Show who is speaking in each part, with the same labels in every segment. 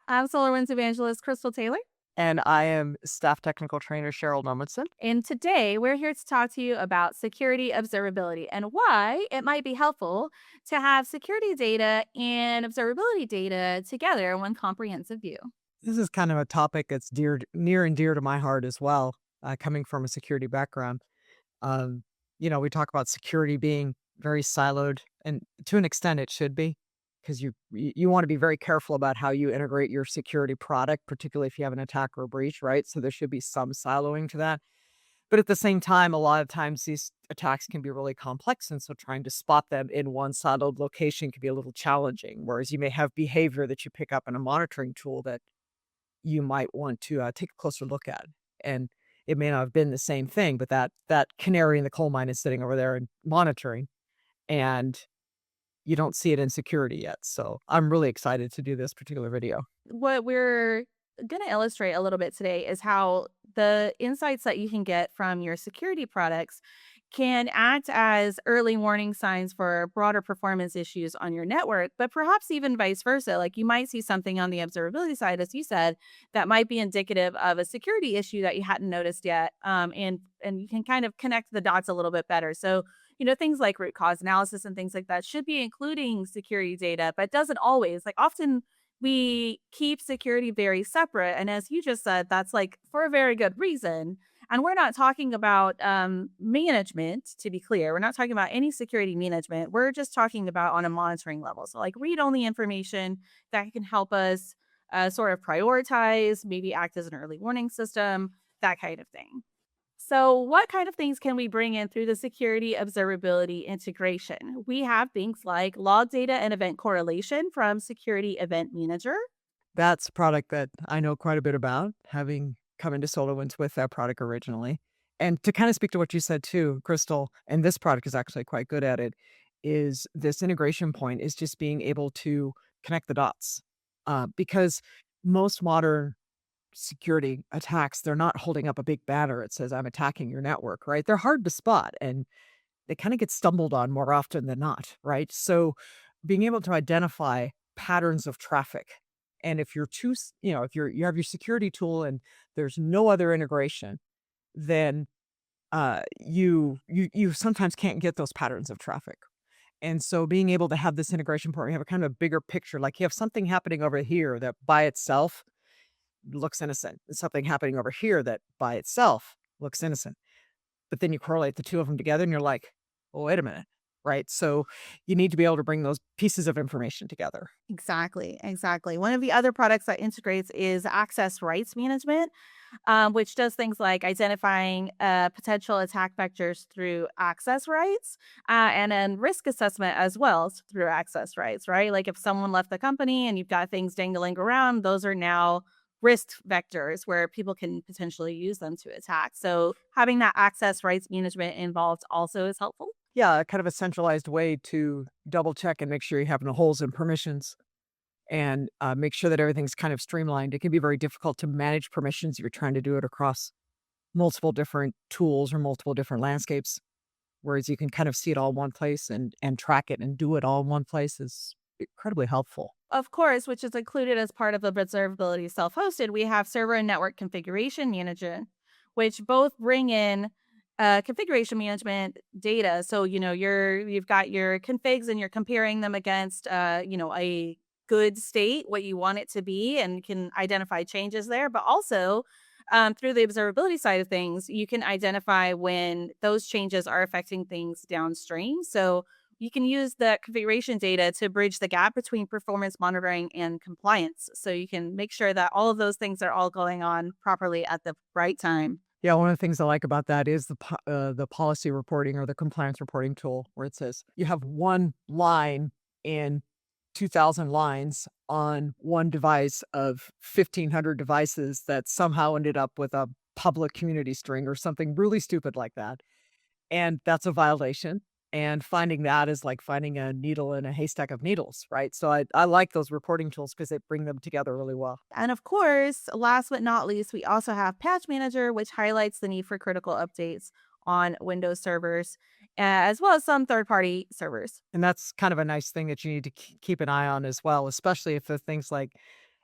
Speaker 1: I'm SolarWinds evangelist Crystal Taylor,
Speaker 2: And I am staff technical trainer Cheryl Nomenson.
Speaker 1: and today we're here to talk to you about security observability and why it might be helpful to have security data and observability data together in one comprehensive view.
Speaker 2: This is kind of a topic that's near and dear to my heart as well, coming from a security background. Um, we talk about security being very siloed, and to an extent, it should be, because you want to be very careful about how you integrate your security product, particularly if you have an attack or a breach, right? So there should be some siloing to that. But at the same time, a lot of times these attacks can be really complex, and so trying to spot them in one siloed location can be a little challenging. Whereas you may have behavior that you pick up in a monitoring tool that you might want to take a closer look at, and it may not have been the same thing, but that canary in the coal mine is sitting over there and monitoring, and you don't see it in security yet. So I'm really excited to do this particular video.
Speaker 1: What we're going to illustrate a little bit today is how the insights that you can get from your security products can act as early warning signs for broader performance issues on your network, but perhaps even vice versa. Like you might see something on the observability side, as you said, that might be indicative of a security issue that you hadn't noticed yet, and you can kind of connect the dots a little bit better. So things like root cause analysis and things like that should be including security data, but doesn't always. Like often we keep security very separate. And as you just said, that's like for a very good reason. And we're not talking about management, to be clear. We're not talking about any security management. We're just talking about on a monitoring level. So, like, read only information that can help us sort of prioritize, maybe act as an early warning system, that kind of thing. So, what kind of things can we bring in through the security observability integration? We have things like log data and event correlation from Security Event Manager.
Speaker 2: That's a product that I know quite a bit about, having come into SolarWinds with that product originally. And to kind of speak to what you said too, Crystal, and this product is actually quite good at it, is this integration point is just being able to connect the dots. Because most modern security attacks, they're not holding up a big banner. It says, I'm attacking your network, right? They're hard to spot and they kind of get stumbled on more often than not, right? So being able to identify patterns of traffic. And if you're if you have your security tool and there's no other integration, then you sometimes can't get those patterns of traffic. And so being able to have this integration point, you have a kind of a bigger picture, like you have something happening over here that by itself looks innocent. There's something happening over here that by itself looks innocent. But then you correlate the two of them together and you're like, "Well, wait a minute." Right? So you need to be able to bring those pieces of information together.
Speaker 1: Exactly, exactly. One of the other products that integrates is access rights management, which does things like identifying potential attack vectors through access rights and then risk assessment as well through access rights, right? Like if someone left the company and you've got things dangling around, those are now risk vectors where people can potentially use them to attack. So having that access rights management involved also is helpful.
Speaker 2: Yeah, kind of a centralized way to double check and make sure you have no holes in permissions and make sure that everything's kind of streamlined. It can be very difficult to manage permissions if you're trying to do it across multiple different tools or multiple different landscapes. Whereas you can kind of see it all in one place and track it and do it all in one place is incredibly helpful.
Speaker 1: Of course, which is included as part of the observability self-hosted, we have server and network configuration management, which both bring in configuration management data. So, you've got your configs and you're comparing them against, a good state, what you want it to be, and can identify changes there. But also, through the observability side of things, you can identify when those changes are affecting things downstream. So, you can use the configuration data to bridge the gap between performance monitoring and compliance. So you can make sure that all of those things are all going on properly at the right time.
Speaker 2: Yeah, one of the things I like about that is the policy reporting or the compliance reporting tool where it says you have one line in 2,000 lines on one device of 1,500 devices that somehow ended up with a public community string or something really stupid like that. And that's a violation. And finding that is like finding a needle in a haystack of needles, right? So I like those reporting tools because they bring them together really well.
Speaker 1: And of course, last but not least, we also have Patch Manager, which highlights the need for critical updates on Windows servers, as well as some third party servers.
Speaker 2: And that's kind of a nice thing that you need to keep an eye on as well, especially if the things like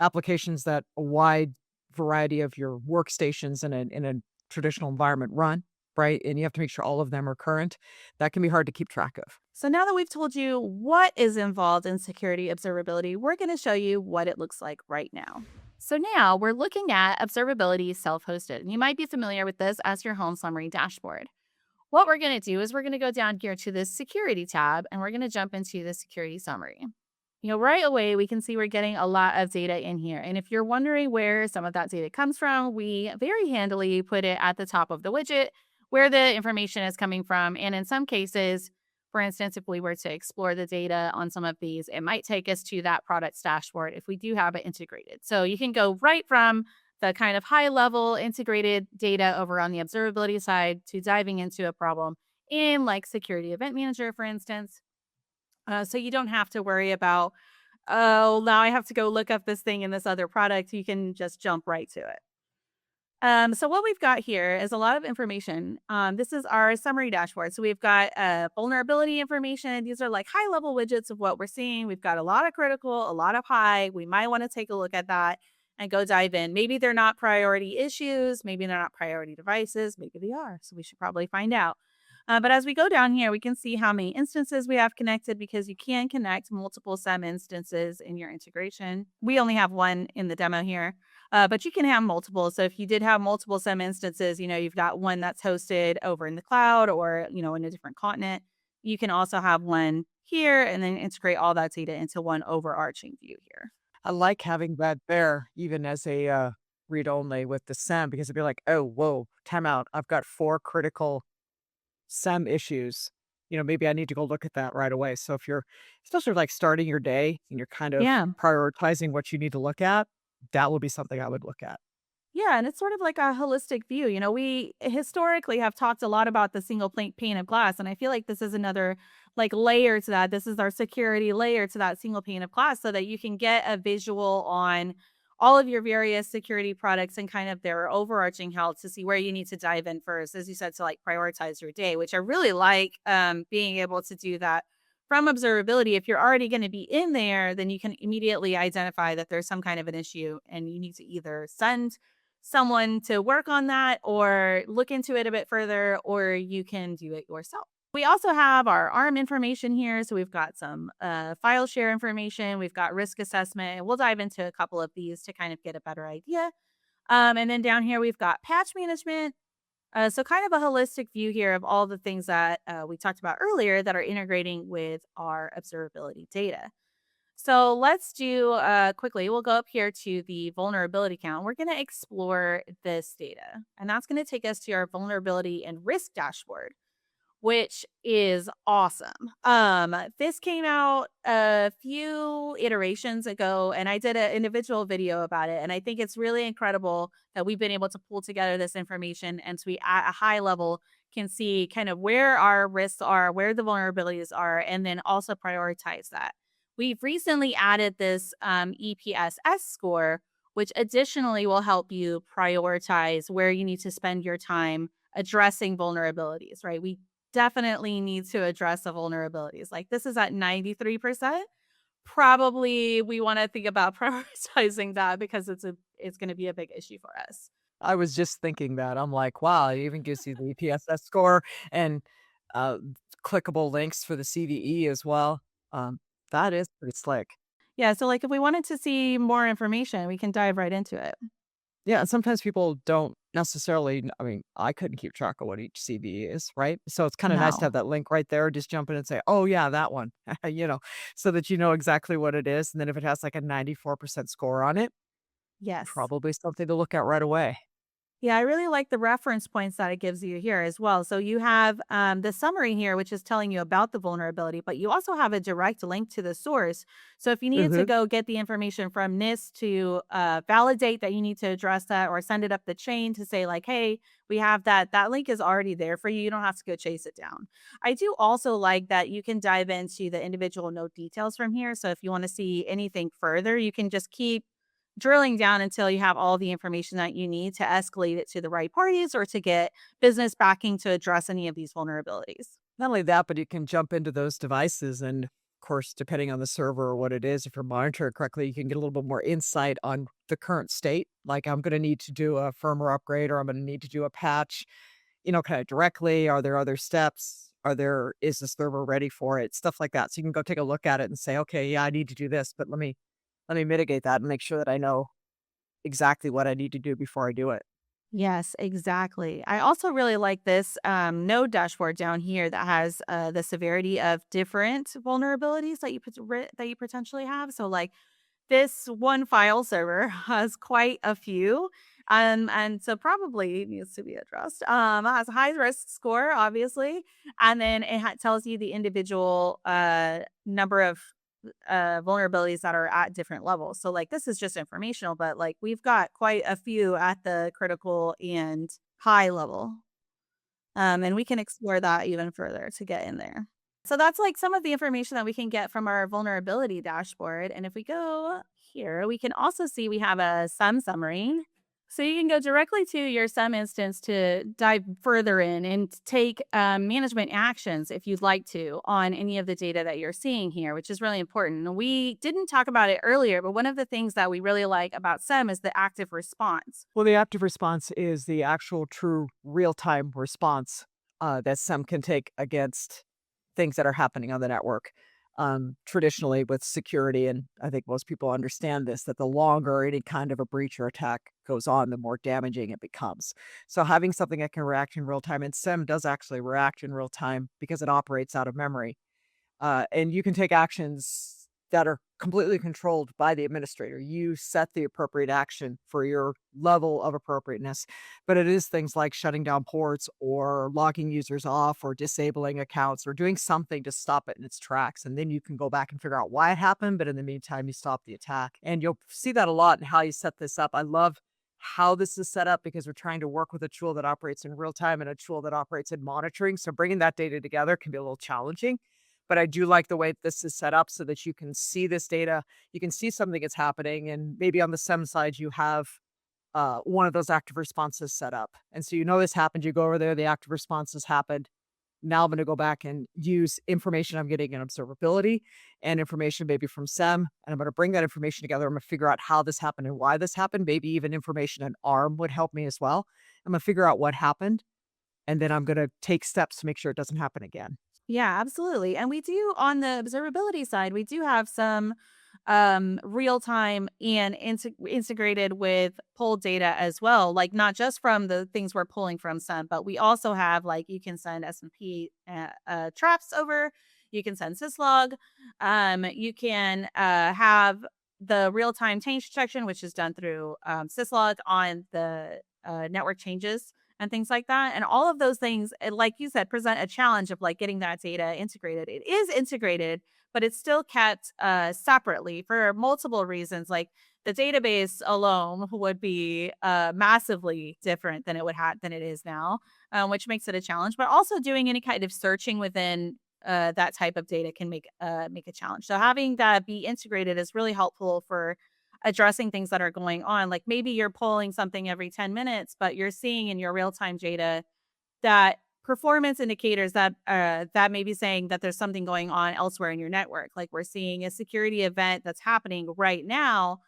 Speaker 2: applications that a wide variety of your workstations in a traditional environment run, right? And you have to make sure all of them are current. That can be hard to keep track of.
Speaker 1: So now that we've told you what is involved in security observability, we're going to show you what it looks like right now. So now we're looking at observability self-hosted. And you might be familiar with this as your home summary dashboard. What we're going to do is we're going to go down here to this security tab and we're going to jump into the security summary. Right away, we can see we're getting a lot of data in here. And if you're wondering where some of that data comes from, we very handily put it at the top of the widget where the information is coming from. And in some cases, for instance, if we were to explore the data on some of these, it might take us to that product's dashboard if we do have it integrated. So you can go right from the kind of high level integrated data over on the observability side to diving into a problem in like security event manager, for instance. So you don't have to worry about, oh, now I have to go look up this thing in this other product. You can just jump right to it. So what we've got here is a lot of information. This is our summary dashboard. So we've got vulnerability information. These are like high level widgets of what we're seeing. We've got a lot of critical, a lot of high. We might want to take a look at that and go dive in. Maybe they're not priority issues. Maybe they're not priority devices. Maybe they are. So we should probably find out. But as we go down here, we can see how many instances we have connected because you can connect multiple SEM instances in your integration. We only have one in the demo here, but you can have multiple. So if you did have multiple SEM instances, you've got one that's hosted over in the cloud or, in a different continent. You can also have one here and then integrate all that data into one overarching view here.
Speaker 2: I like having that there even as a read only with the SEM because it'd be like, oh, whoa, time out. I've got four critical SEM issues. Maybe I need to go look at that right away. So if you're especially like starting your day and you're kind of
Speaker 1: Yeah.
Speaker 2: prioritizing what you need to look at, that would be something I would look at.
Speaker 1: Yeah, and it's sort of like a holistic view. We historically have talked a lot about the single pane of glass, and I feel like this is another like layer to that. This is our security layer to that single pane of glass so that you can get a visual on all of your various security products and kind of their overarching health to see where you need to dive in first, as you said, to like prioritize your day, which I really like being able to do that from observability. If you're already going to be in there, then you can immediately identify that there's some kind of an issue and you need to either send someone to work on that or look into it a bit further, or you can do it yourself. We also have our ARM information here. So we've got some file share information. We've got risk assessment. And we'll dive into a couple of these to kind of get a better idea. And then down here, we've got patch management. So kind of a holistic view here of all the things that we talked about earlier that are integrating with our observability data. So let's do quickly, we'll go up here to the vulnerability count. We're going to explore this data, and that's going to take us to our vulnerability and risk dashboard, which is awesome. This came out a few iterations ago, and I did an individual video about it. And I think it's really incredible that we've been able to pull together this information and so we at a high level can see kind of where our risks are, where the vulnerabilities are, and then also prioritize that. We've recently added this EPSS score, which additionally will help you prioritize where you need to spend your time addressing vulnerabilities, right? We definitely need to address the vulnerabilities. Like this is at 93%. Probably we want to think about prioritizing that because it's going to be a big issue for us.
Speaker 2: I was just thinking that. I'm like, wow, it even gives you the EPSS score and uh, clickable links for the CVE as well. Um, that is pretty slick.
Speaker 1: Yeah, so like if we wanted to see more information, we can dive right into it.
Speaker 2: Yeah, and sometimes people don't necessarily I mean, I couldn't keep track of what each CVE is, right? So it's kinda nice to
Speaker 1: No.
Speaker 2: have that link right there, just jump in and say, "Oh, yeah, that one," you know, so that you know exactly what it is, and then if it has, like, a 94% score on it,
Speaker 1: Yes.
Speaker 2: probably something to look at right away.
Speaker 1: Yeah, I really like the reference points that it gives you here as well. So you have the summary here, which is telling you about the vulnerability, but you also have a direct link to the source. So if you needed to
Speaker 2: Mhm.
Speaker 1: go get the information from NIST to validate that you need to address that or send it up the chain to say like, hey, we have that, that link is already there for you. You don't have to go chase it down. I do also like that you can dive into the individual node details from here. So if you want to see anything further, you can just keep drilling down until you have all the information that you need to escalate it to the right parties or to get business backing to address any of these vulnerabilities.
Speaker 2: Not only that, but you can jump into those devices and course, depending on the server or what it is, if you're monitoring it correctly, you can get a little bit more insight on the current state. Like, I'm going to need to do a firmware upgrade or I'm going to need to do a patch, kind of directly. Are there other steps? Is the server ready for it? Stuff like that. So you can go take a look at it and say, okay, yeah, I need to do this, but let me mitigate that and make sure that I know exactly what I need to do before I do it.
Speaker 1: Yes, exactly. I also really like this node dashboard down here that has the severity of different vulnerabilities that that you potentially have. So, like this one file server has quite a few, and so probably needs to be addressed. It has a high risk score, obviously, and then tells you the individual number of vulnerabilities that are at different levels. So like this is just informational, but like we've got quite a few at the critical and high level. And we can explore that even further to get in there. So that's like some of the information that we can get from our vulnerability dashboard. And if we go here, we can also see we have a SUM summary. So you can go directly to your SUM instance to dive further in and take management actions if you'd like to on any of the data that you're seeing here, which is really important. And we didn't talk about it earlier, but one of the things that we really like about SUM is the active response.
Speaker 2: Well, the active response is the actual true real-time response that SEM can take against things that are happening on the network. Traditionally, with security, and I think most people understand this, that the longer any kind of a breach or attack goes on, the more damaging it becomes. So, having something that can react in real time, and SEM does actually react in real time because it operates out of memory. And you can take actions that are completely controlled by the administrator. You set the appropriate action for your level of appropriateness, but it is things like shutting down ports or logging users off or disabling accounts or doing something to stop it in its tracks. And then you can go back and figure out why it happened. But in the meantime, you stop the attack. And you'll see that a lot in how you set this up. I love how this is set up because we're trying to work with a tool that operates in real time and a tool that operates in monitoring. So bringing that data together can be a little challenging, but I do like the way this is set up so that you can see this data. You can see something that's happening, and maybe on the SEM side, you have one of those active responses set up. And so you know this happened. You go over there, the active response has happened. Now I'm going to go back and use information I'm getting in observability and information maybe from SEM. And I'm going to bring that information together. I'm going to figure out how this happened and why this happened. Maybe even information in ARM would help me as well. I'm going to figure out what happened. And then I'm going to take steps to make sure it doesn't happen again.
Speaker 1: Yeah, absolutely. And we do on the observability side, we do have some real time and integrated with pulled data as well. Like not just from the things we're pulling from some, but we also have like you can send S&P traps over, you can send syslog, you can have the real time change detection, which is done through syslog on the network changes and things like that. And all of those things, like you said, present a challenge of like getting that data integrated. It is integrated, but it's still kept separately for multiple reasons. Like the database alone would be massively different than than it is now, which makes it a challenge. But also doing any kind of searching within that type of data can make a challenge. So having that be integrated is really helpful for addressing things that are going on. Like maybe you're pulling something every 10 minutes, but you're seeing in your real time data that performance indicators that may be saying that there's something going on elsewhere in your network. Like we're seeing a security event that's happening right now,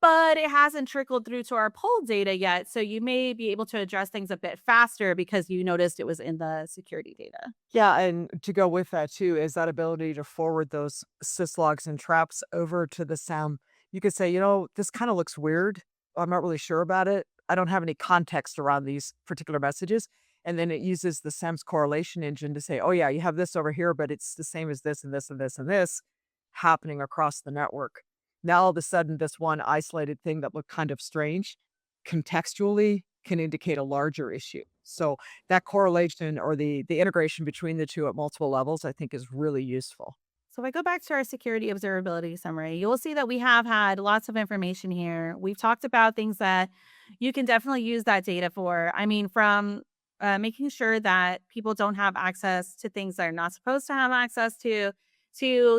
Speaker 1: but it hasn't trickled through to our poll data yet. So you may be able to address things a bit faster because you noticed it was in the security data.
Speaker 2: Yeah, and to go with that too is that ability to forward those syslogs and traps over to the SAM. You could say, this kind of looks weird. I'm not really sure about it. I don't have any context around these particular messages. And then it uses the SAM's correlation engine to say, oh, yeah, you have this over here, but it's the same as this and this and this and this happening across the network. Now, all of a sudden, this one isolated thing that looked kind of strange contextually can indicate a larger issue. So that correlation or the integration between the two at multiple levels, I think is really useful.
Speaker 1: So if I go back to our security observability summary, you'll see that we have had lots of information here. We've talked about things that you can definitely use that data for. I mean, from making sure that people don't have access to things they're not supposed to have access to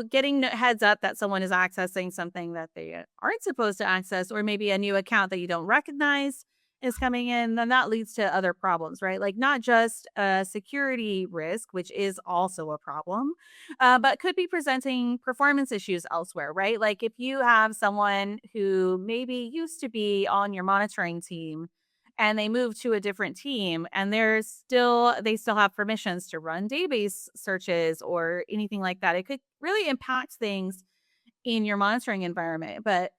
Speaker 1: getting heads up that someone is accessing something that they aren't supposed to access, or maybe a new account that you don't recognize. is coming in, then that leads to other problems, right? Like not just a security risk, which is also a problem, but could be presenting performance issues elsewhere, right? Like if you have someone who maybe used to be on your monitoring team and they move to a different team and they still have permissions to run database searches or anything like that. It could really impact things in your monitoring environment. But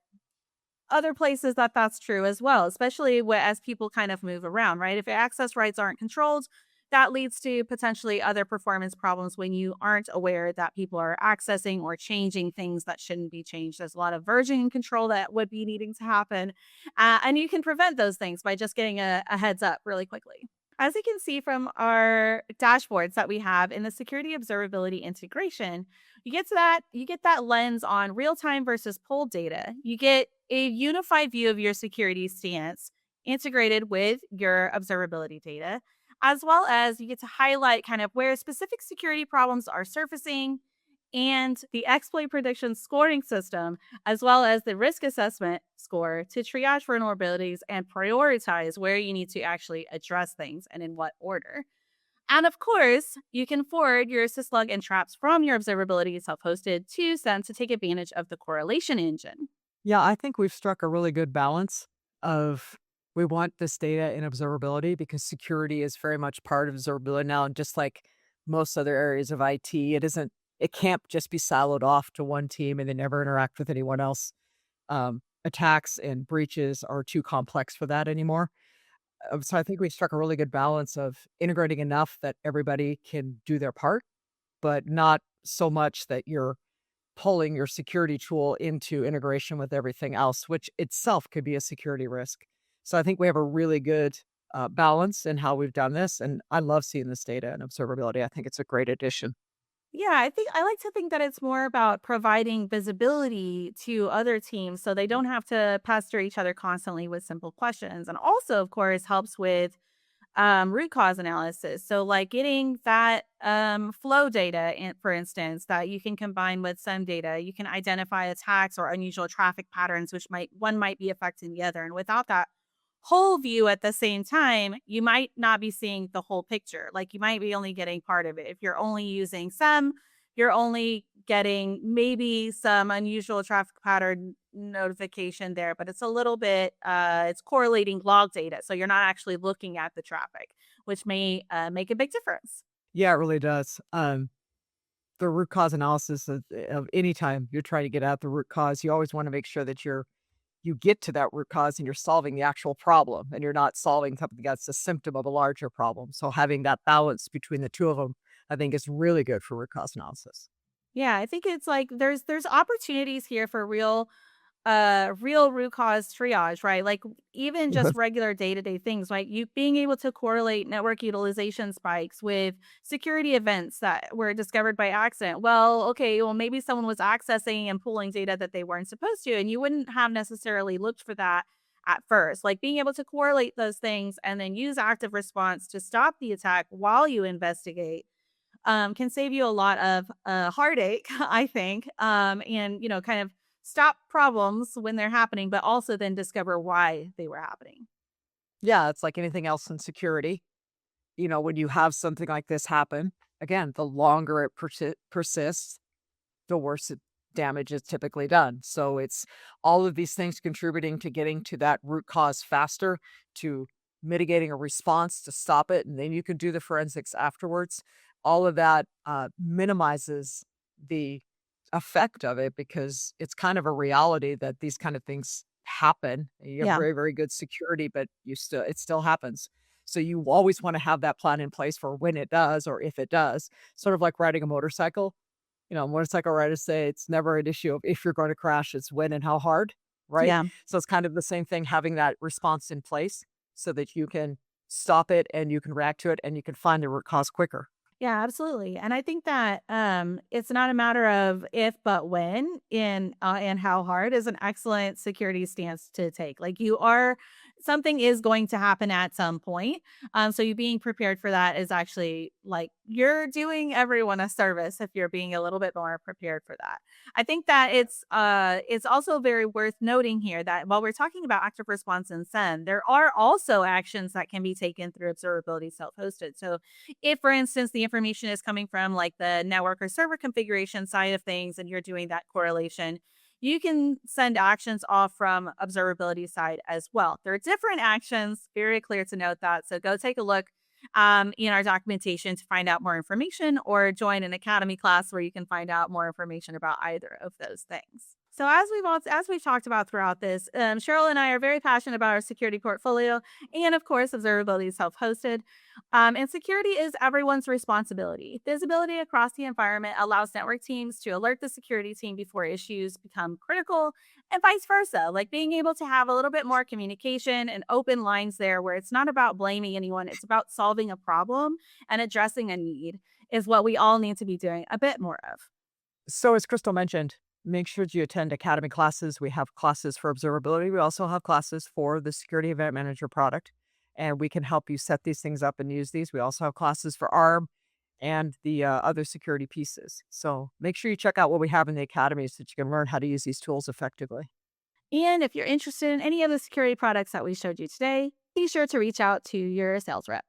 Speaker 1: other places that's true as well, especially as people kind of move around, right? If access rights aren't controlled, that leads to potentially other performance problems when you aren't aware that people are accessing or changing things that shouldn't be changed. There's a lot of version control that would be needing to happen. And you can prevent those things by just getting a heads up really quickly. As you can see from our dashboards that we have in the security observability integration, you get that lens on real-time versus polled data. You get a unified view of your security stance integrated with your observability data, as well as you get to highlight kind of where specific security problems are surfacing and the exploit prediction scoring system, as well as the risk assessment score to triage vulnerabilities and prioritize where you need to actually address things and in what order. And of course, you can forward your syslog and traps from your observability self-hosted to Send to take advantage of the correlation engine.
Speaker 2: Yeah, I think we've struck a really good balance of we want this data in observability because security is very much part of observability now. And just like most other areas of IT, it can't just be siloed off to one team and they never interact with anyone else. Attacks and breaches are too complex for that anymore. So I think we struck a really good balance of integrating enough that everybody can do their part, but not so much that you're pulling your security tool into integration with everything else, which itself could be a security risk. So I think we have a really good balance in how we've done this. And I love seeing this data and observability. I think it's a great addition.
Speaker 1: Yeah, I like to think that it's more about providing visibility to other teams so they don't have to pester each other constantly with simple questions. And also, of course, helps with root cause analysis. So, like getting that flow data, for instance, that you can combine with some data, you can identify attacks or unusual traffic patterns, which might be affecting the other. And without that whole view at the same time, you might not be seeing the whole picture. Like you might be only getting part of it. If you're only using some, you're only getting maybe some unusual traffic pattern notification there, but it's a little bit it's correlating log data. So you're not actually looking at the traffic, which may make a big difference.
Speaker 2: Yeah, it really does. The root cause analysis of any time you're trying to get at the root cause, you always want to make sure that you get to that root cause and you're solving the actual problem and you're not solving something that's a symptom of a larger problem. So having that balance between the two of them, I think is really good for root cause analysis.
Speaker 1: Yeah, I think it's like there's opportunities here for real root cause triage, right? Like even just regular day-to-day things, like you being able to correlate network utilization spikes with security events that were discovered by accident. Well, okay, well maybe someone was accessing and pulling data that they weren't supposed to, and you wouldn't have necessarily looked for that at first. Like being able to correlate those things and then use active response to stop the attack while you investigate can save you a lot of heartache, I think, and kind of stop problems when they're happening, but also then discover why they were happening.
Speaker 2: Yeah, it's like anything else in security. When you have something like this happen, again, the longer it persists, the worse damage is typically done. So it's all of these things contributing to getting to that root cause faster, to mitigating a response to stop it, and then you can do the forensics afterwards. All of that minimizes the effect of it because it's kind of a reality that these kind of things happen. You have
Speaker 1: Yeah.
Speaker 2: very, very good security, but it still happens. So you always want to have that plan in place for when it does or if it does. Sort of like riding a motorcycle. Motorcycle riders say it's never an issue of if you're going to crash, it's when and how hard, right?
Speaker 1: Yeah.
Speaker 2: So it's kind of the same thing, having that response in place so that you can stop it and you can react to it and you can find the root cause quicker.
Speaker 1: Yeah, absolutely. And I think that it's not a matter of if but when in and how hard is an excellent security stance to take. Like you are something is going to happen at some point. So you being prepared for that is actually like you're doing everyone a service if you're being a little bit more prepared for that. I think that it's also very worth noting here that while we're talking about active response and send, there are also actions that can be taken through observability self-hosted. So if, for instance, the information is coming from like the network or server configuration side of things and you're doing that correlation, you can send actions off from observability side as well. There are different actions, very clear to note that. So go take a look in our documentation to find out more information or join an academy class where you can find out more information about either of those things. So as we've talked about throughout this, Cheryl and I are very passionate about our security portfolio, and of course, observability is self-hosted. And security is everyone's responsibility. Visibility across the environment allows network teams to alert the security team before issues become critical, and vice versa. Like being able to have a little bit more communication and open lines there where it's not about blaming anyone, it's about solving a problem and addressing a need is what we all need to be doing a bit more of.
Speaker 2: So, as Crystal mentioned, make sure that you attend Academy classes. We have classes for observability. We also have classes for the Security Event Manager product, and we can help you set these things up and use these. We also have classes for ARM and the other security pieces. So, make sure you check out what we have in the Academy so that you can learn how to use these tools effectively.
Speaker 1: And if you're interested in any of the security products that we showed you today, be sure to reach out to your sales rep.